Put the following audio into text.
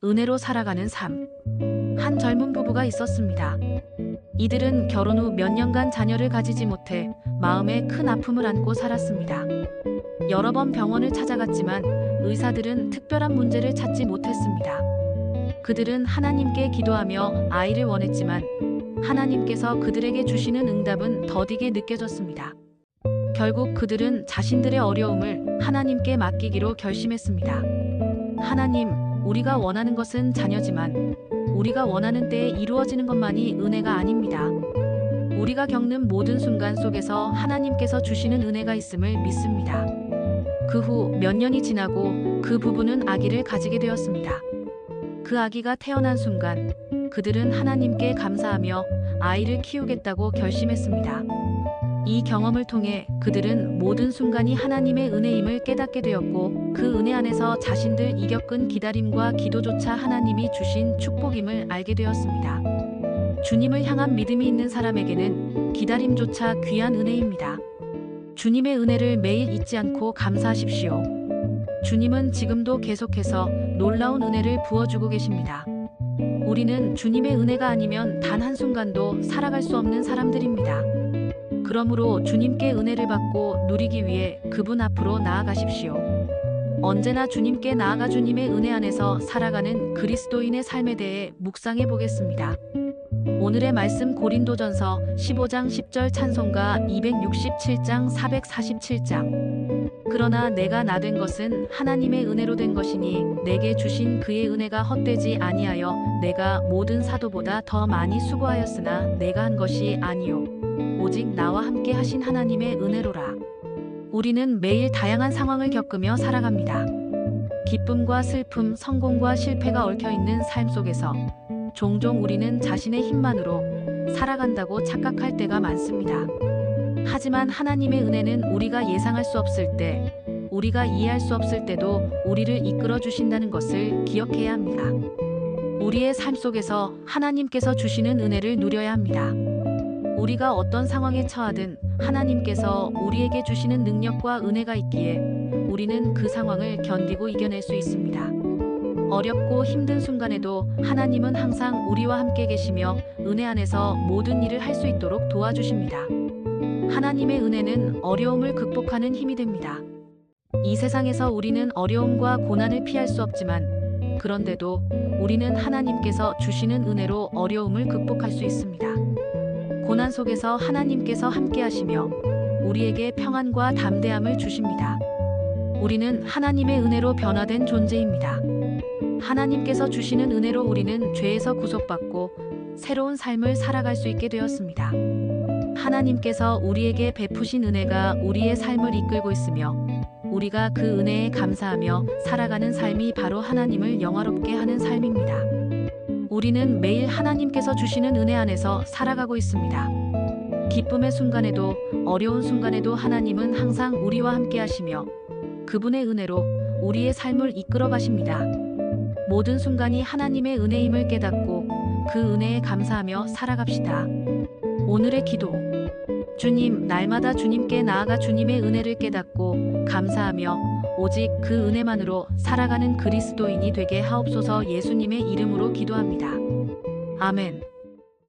은혜로 살아가는 삶. 한 젊은 부부가 있었습니다. 이들은 결혼 후 몇 년간 자녀를 가지지 못해 마음에 큰 아픔을 안고 살았습니다. 여러 번 병원을 찾아갔지만 의사들은 특별한 문제를 찾지 못했습니다. 그들은 하나님께 기도하며 아이를 원했지만 하나님께서 그들에게 주시는 응답은 더디게 느껴졌습니다. 결국 그들은 자신들의 어려움을 하나님께 맡기기로 결심했습니다. 하나님, 우리가 원하는 것은 자녀지만 우리가 원하는 때에 이루어지는 것만이 은혜가 아닙니다. 우리가 겪는 모든 순간 속에서 하나님께서 주시는 은혜가 있음을 믿습니다. 그 후 몇 년이 지나고 그 부부는 아기를 가지게 되었습니다. 그 아기가 태어난 순간 그들은 하나님께 감사하며 아이를 키우겠다고 결심했습니다. 이 경험을 통해 그들은 모든 순간이 하나님의 은혜임을 깨닫게 되었고 그 은혜 안에서 자신들이 겪은 기다림과 기도조차 하나님이 주신 축복임을 알게 되었습니다. 주님을 향한 믿음이 있는 사람에게는 기다림조차 귀한 은혜입니다. 주님의 은혜를 매일 잊지 않고 감사하십시오. 주님은 지금도 계속해서 놀라운 은혜를 부어주고 계십니다. 우리는 주님의 은혜가 아니면 단 한순간도 살아갈 수 없는 사람들입니다. 그러므로 주님께 은혜를 받고 누리기 위해 그분 앞으로 나아가십시오. 언제나 주님께 나아가 주님의 은혜 안에서 살아가는 그리스도인의 삶에 대해 묵상해 보겠습니다. 오늘의 말씀 고린도전서 15장 10절 찬송가 267장 447장. 그러나 내가 나 된 것은 하나님의 은혜로 된 것이니 내게 주신 그의 은혜가 헛되지 아니하여 내가 모든 사도보다 더 많이 수고하였으나 내가 한 것이 아니요 오직 나와 함께 하신 하나님의 은혜로라. 우리는 매일 다양한 상황을 겪으며 살아갑니다. 기쁨과 슬픔, 성공과 실패가 얽혀있는 삶 속에서 종종 우리는 자신의 힘만으로 살아간다고 착각할 때가 많습니다. 하지만 하나님의 은혜는 우리가 예상할 수 없을 때, 우리가 이해할 수 없을 때도 우리를 이끌어 주신다는 것을 기억해야 합니다. 우리의 삶 속에서 하나님께서 주시는 은혜를 누려야 합니다. 우리가 어떤 상황에 처하든 하나님께서 우리에게 주시는 능력과 은혜가 있기에 우리는 그 상황을 견디고 이겨낼 수 있습니다. 어렵고 힘든 순간에도 하나님은 항상 우리와 함께 계시며 은혜 안에서 모든 일을 할 수 있도록 도와주십니다. 하나님의 은혜는 어려움을 극복하는 힘이 됩니다. 이 세상에서 우리는 어려움과 고난을 피할 수 없지만 그런데도 우리는 하나님께서 주시는 은혜로 어려움을 극복할 수 있습니다. 고난 속에서 하나님께서 함께 하시며 우리에게 평안과 담대함을 주십니다. 우리는 하나님의 은혜로 변화된 존재입니다. 하나님께서 주시는 은혜로 우리는 죄에서 구속받고 새로운 삶을 살아갈 수 있게 되었습니다. 하나님께서 우리에게 베푸신 은혜가 우리의 삶을 이끌고 있으며 우리가 그 은혜에 감사하며 살아가는 삶이 바로 하나님을 영화롭게 하는 삶입니다. 우리는 매일 하나님께서 주시는 은혜 안에서 살아가고 있습니다. 기쁨의 순간에도 어려운 순간에도 하나님은 항상 우리와 함께 하시며 그분의 은혜로 우리의 삶을 이끌어 가십니다. 모든 순간이 하나님의 은혜임을 깨닫고 그 은혜에 감사하며 살아갑시다. 오늘의 기도. 주님, 날마다 주님께 나아가 주님의 은혜를 깨닫고 감사하며 오직 그 은혜만으로 살아가는 그리스도인이 되게 하옵소서. 예수님의 이름으로 기도합니다. 아멘.